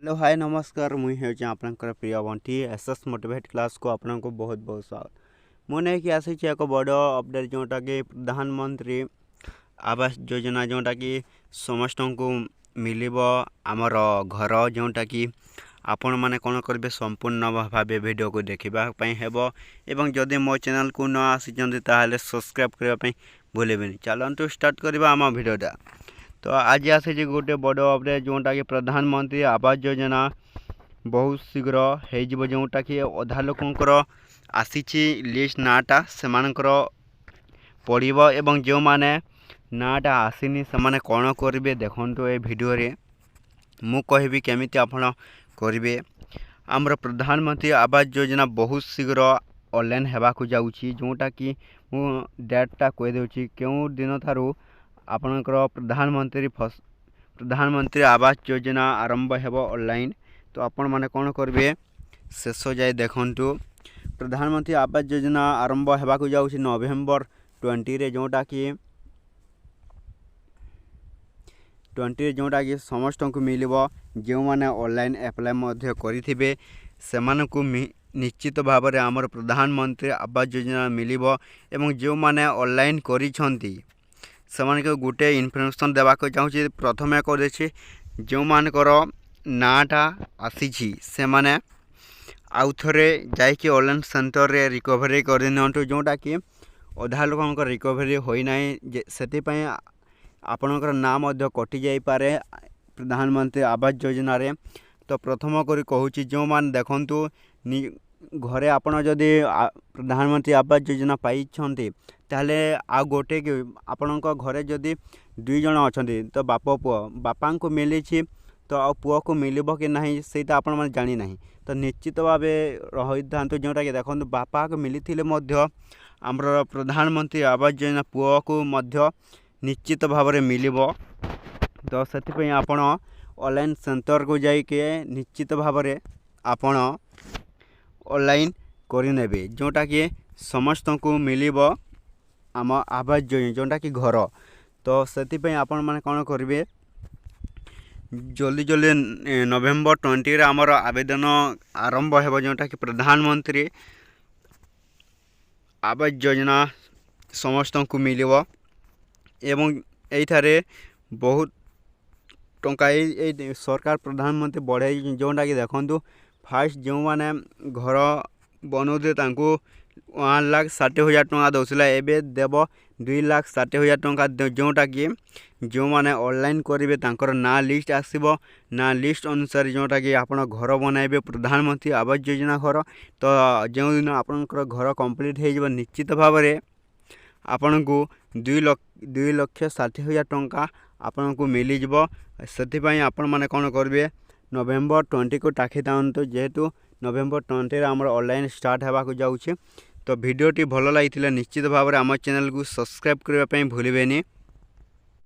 Hello hi नमस्कार मुई हेउचे आपनकर प्रिय बंटी एसएस मोटिवेट क्लास को आपनको बहुत बहुत स्वागत। मु नहीं कि आसी एक बड़ अपडेट जोटा कि प्रधानमंत्री आवास योजना जोटा कि समस्त को मिलिब आमर घर जोटा कि आपण माने कौन करेंगे संपूर्ण भाव वीडियो को देखापी हेब एवं जदि मो चैनल को न आसी सब्सक्राइब करने भूलें। चलतु स्टार्ट करवा आम वीडियोटा। तो आज आसी गोटे बड़ अपडेट जोटा कि प्रधानमंत्री आवास योजना बहुत शीघ्र हो जोटा कि अधा लोकंर आसी लिस्ट नाटा से पड़ो एवं जो माने नाटा आसीनी से कौन करेंगे देखो ये वीडियो रे मु कहबी केमी आपण करेंगे। आमर प्रधानमंत्री आवास योजना बहुत शीघ्र ऑनलाइन होगाकू जाऊँगी जोटा कि मु डेटा कहीदे क्यों दिन थारू आपणकर प्रधानमंत्री आवास योजना आरंभ हेब ऑनलाइन। तो आपण माने कौन करेंगे शेष जाए देखु प्रधानमंत्री आवास योजना आरंभ होगाकू जाऊँगी नवेम्बर 20 रे जोटा कि समस्त को मिल जो मैंने ऑनलाइन एप्लाय करेंगे से निश्चित भाव में आमर प्रधानमंत्री आवास योजना मिल एवं जो मैंने ऑनलाइन करिसेंती से गोटे इनफर्मेशन देवाक चाहूँगी। प्रथम कर जो मानकर नाटा आसी से माने आउ थे जाकि ऑनलाइन सेंटर रे रिकवरी कर जोटा कि अधा लोक रिकवरी होना से आपणकर नाम कटि जापे प्रधानमंत्री आवास योजना रे। तो प्रथम कर कहूँ जो मैंने देखु घरे आपड़ जदि प्रधानमंत्री आवास योजना पाई ताले आ गोटे कि आपण घरे जदि 2 जन अच्छा तो बाप पुओ बापा को मिली तो आ पुओ को मिल कि नहीं सेटा आपण मैंने जानी ना। तो निश्चित भाव रही था जोटा कि देखो बापा को मिली आमर प्रधानमंत्री आवास योजना पुओ को निश्चित भाव में मिल। तो से आपण ऑनलाइन सेंटर को जाइए निश्चित भाव में आपण ऑनलाइन करे जोटा कि समस्त को मिल आम आवास योजना जोटा कि घर। तो से आपण मैंने कौन करेंगे जल्दी जल्दी नवेम्बर 20 आमर आवेदन आरंभ हो जोटा कि प्रधानमंत्री आवास योजना समस्त को मिल एवं यही बहुत टंका सरकार प्रधानमंत्री बढ़े जोटा कि देखु फास्ट जो मैंने घर बनाते 1,60,000 टंका दौला एवं देव 2,60,000 टंका जोटा कि जो मैंने ऑनलाइन करेंगे तांकर ना लिस्ट आसब ना लिस्ट अनुसार जोटा कि आप घर बनइबे प्रधानमंत्री आवास योजना घर। तो जो दिन आपंकर घर कंप्लीट हो निश्चित भाव में आपण को 2,60,000 टंका आपण को मिल से आपण मैंने कौन करेंगे नवेम्बर 20 को टाकी था जेहेतु नवेम्बर 20 आमर ऑनलाइन स्टार्ट होगाकू जाऊँगी। तो वीडियोटी भल लगी निश्चित भाव में आम चैनल को सब्सक्राइब करने भूलें।